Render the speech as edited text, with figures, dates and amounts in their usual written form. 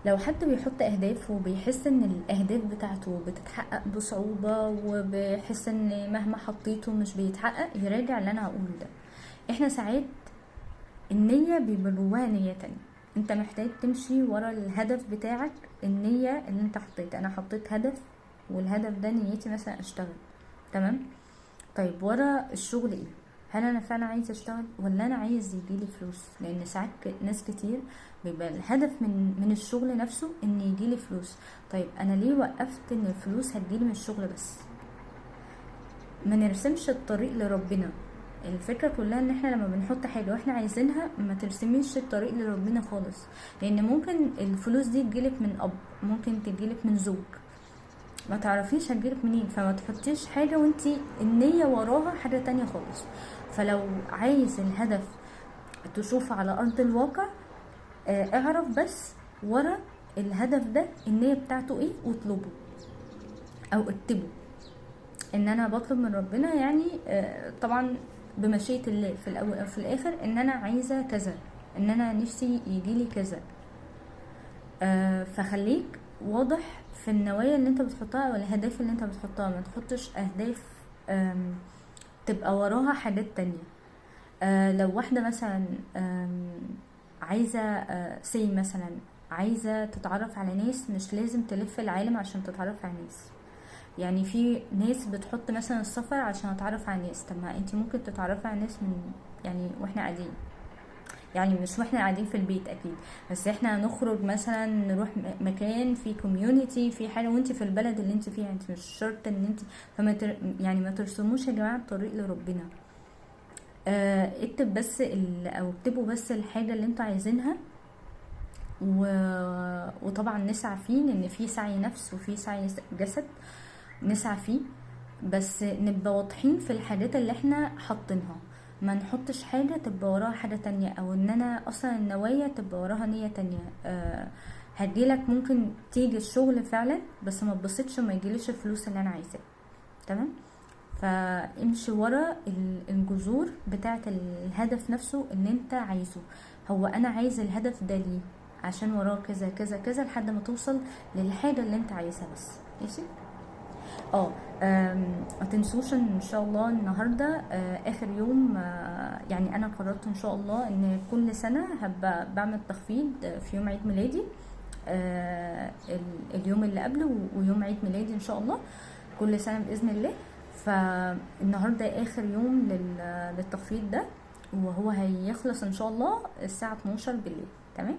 لو حد بيحط اهداف وبيحس ان الاهداف بتاعته بتتحقق بصعوبة، وبيحس ان مهما حطيته مش بيتحقق، يراجع اللي انا هقوله ده. احنا ساعات النية بيبقى جواها نية تانية. انت محتاج تمشي ورا الهدف بتاعك. النية اللي انت حطيت، انا حطيت هدف، والهدف ده نيتي مثلا اشتغل، تمام. طيب ورا الشغل ايه؟ هل انا فعلا عايز اشتغل، ولا انا عايز يجيلي فلوس؟ لان ساعات ناس كتير بيبقى الهدف من الشغل نفسه ان يجيلي فلوس. طيب انا ليه وقفت ان الفلوس هتجيلي من الشغل بس؟ ما نرسمش الطريق لربنا. الفكرة كلها ان احنا لما بنحط حاجة واحنا عايزينها، ما ترسميش الطريق لربنا خالص. لان ممكن الفلوس دي تجيلك من اب، ممكن تجيلك من زوج، ما تعرفيش هتجيلك منين. فما تحطيش حاجة وانتي النية وراها حاجة تانية خالص. فلو عايز الهدف تشوف على ارض الواقع، اعرف بس ورا الهدف ده النية بتاعته ايه، واطلبه او اكتبه. ان انا بطلب من ربنا يعني طبعا بمشيئة الله في الاول او في الاخر، ان انا عايزة كذا، ان انا نفسي يجيلي كذا. فخليك واضح في النوايا اللي انت بتحطها او الاهداف اللي انت بتحطها. ما تحطش اهداف تبقى وراها حاجات تانية. لو واحدة مثلا عايزة سي مثلا عايزة تتعرف على ناس، مش لازم تلف العالم عشان تتعرف على ناس. يعني في ناس بتحط مثلا السفر عشان اتعرف على ناس. طب ما انتي ممكن تتعرفي على ناس من يعني واحنا قاعدين، يعني مش واحنا قاعدين في البيت اكيد، بس احنا نخرج مثلا نروح مكان في كوميونيتي في حاجه، وانت في البلد اللي انت فيها، انت مش شرط ان انت يعني ما ترسموش يا جماعه الطريق لربنا. اكتب بس او اكتبوا بس الحاجه اللي انتوا عايزينها، وطبعا نسعى فيه، لان في سعي نفس وفي سعي جسد نسعى فيه. بس نبقى واضحين في الحاجات اللي احنا حاطينها، ما نحطش حاجة تبقى وراها حاجة تانية، او ان انا اصلا النوايا تبقى وراها نية تانية. هتجيلك ممكن تيجي الشغل فعلا، بس ما تبسطش وما يجيليش الفلوس اللي انا عايزاه، تمام. فامشي ورا الجذور بتاعة الهدف نفسه اللي انت عايزه. هو انا عايز الهدف ده ليه؟ عشان وراه كذا كذا كذا، لحد ما توصل للحاجة اللي انت عايزها بس. ماشي. اه ما تنسوش ان شاء الله النهارده اخر يوم. يعني انا قررت ان شاء الله ان كل سنه هبقى بعمل تخفيض في يوم عيد ميلادي، اليوم اللي قبله ويوم عيد ميلادي ان شاء الله كل سنه باذن الله. فالنهارده اخر يوم للتخفيض ده، وهو هيخلص ان شاء الله الساعه 12 بالليل، تمام.